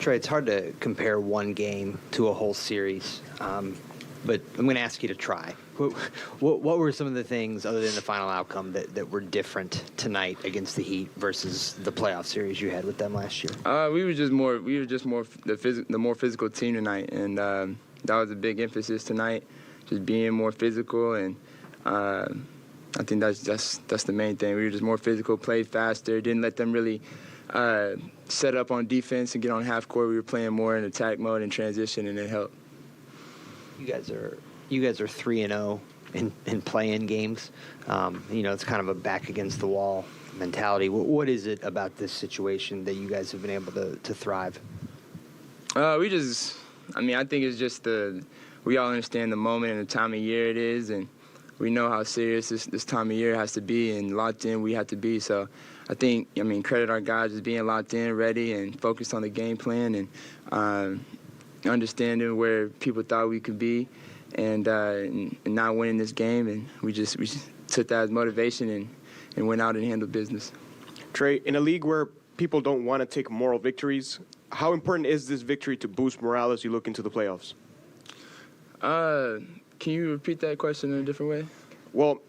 Trae, it's hard to compare one game to a whole series, but I'm going to ask you to try. What were some of the things, other than the final outcome, that were different tonight against the Heat versus the playoff series you had with them last year? We were just more the more physical team tonight, and that was a big emphasis tonight, just being more physical, and I think that's the main thing. We were just more physical, played faster, didn't let them really set up on defense and get on half court. We were playing more in attack mode and transition, and it helped. You guys are 3-0 in play-in games. It's kind of a back against the wall mentality. What is it about this situation that you guys have been able to thrive? I think it's just we all understand the moment and the time of year it is, and we know how serious this time of year has to be and locked in we have to be. So I think, credit our guys as being locked in, ready, and focused on the game plan, and understanding where people thought we could be, and not winning this game. And we just took that as motivation and went out and handled business. Trae, in a league where people don't want to take moral victories, how important is this victory to boost morale as you look into the playoffs? Can you repeat that question in a different way? Well,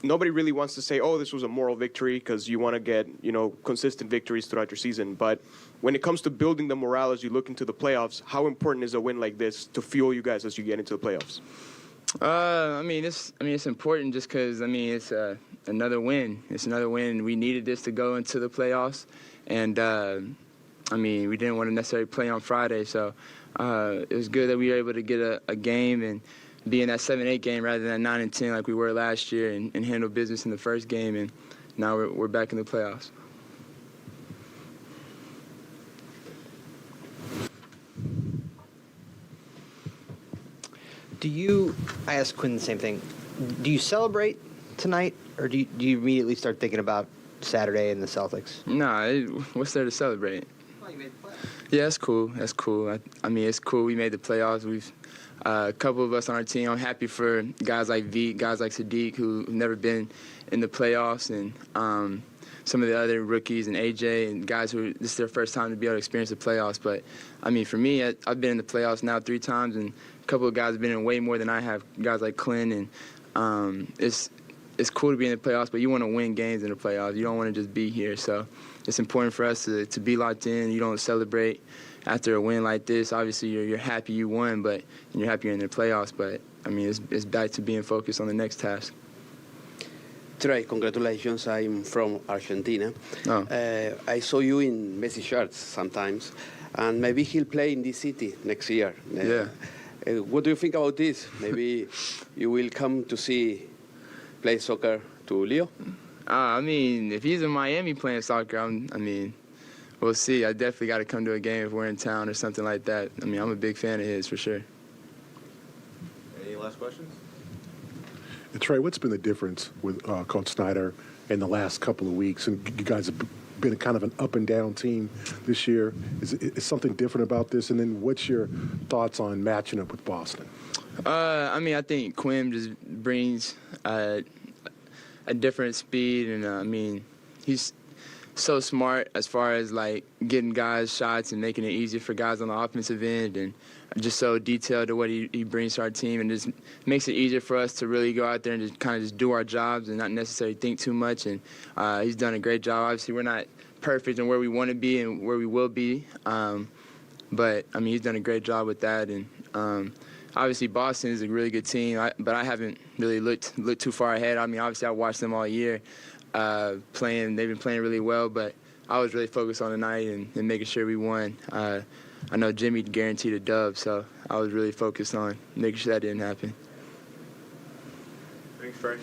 nobody really wants to say, oh, this was a moral victory, because you want to get, consistent victories throughout your season. But when it comes to building the morale as you look into the playoffs, how important is a win like this to fuel you guys as you get into the playoffs? It's important just because, it's another win. It's another win. We needed this to go into the playoffs. And, we didn't want to necessarily play on Friday. So it was good that we were able to get a game and be in that 7-8 game rather than 9-10 like we were last year, and handle business in the first game. And now we're back in the playoffs. I asked Quinn the same thing. Do you celebrate tonight, or do you immediately start thinking about Saturday and the Celtics? Nah, what's there to celebrate? Well, you made the playoffs. Yeah, that's cool. That's cool. It's cool. We made the playoffs. We've a couple of us on our team. I'm happy for guys like Veet, guys like Sadiq, who've never been in the playoffs, and some of the other rookies and AJ and guys who this is their first time to be able to experience the playoffs. But for me, I've been in the playoffs now 3 times, and a couple of guys have been in way more than I have. Guys like Clint, and it's cool to be in the playoffs, but you want to win games in the playoffs. You don't want to just be here. So it's important for us to be locked in. You don't celebrate after a win like this. Obviously, you're happy you won, and you're happy you're in the playoffs. But, it's back to being focused on the next task. Trae, congratulations. I'm from Argentina. Oh. I saw you in Messi shirts sometimes, and maybe he'll play in this city next year. Yeah. What do you think about this? Maybe you will come to play soccer to Leo? If he's in Miami playing soccer, we'll see. I definitely got to come to a game if we're in town or something like that. I'm a big fan of his for sure. Any last questions? Trae, what's been the difference with Coach Snyder in the last couple of weeks? And you guys have been kind of an up-and-down team this year. Is something different about this? And then what's your thoughts on matching up with Boston? I think Quinn just brings a different speed, and he's so smart as far as getting guys shots and making it easier for guys on the offensive end, and just so detailed to what he brings to our team, and just makes it easier for us to really go out there and just kind of just do our jobs and not necessarily think too much. And he's done a great job. Obviously, we're not perfect in where we want to be and where we will be, but he's done a great job with that. And obviously, Boston is a really good team, but I haven't really looked too far ahead. Obviously, I watched them all year playing. They've been playing really well, but I was really focused on tonight and making sure we won. I know Jimmy guaranteed a dub, so I was really focused on making sure that didn't happen. Thanks, Trae.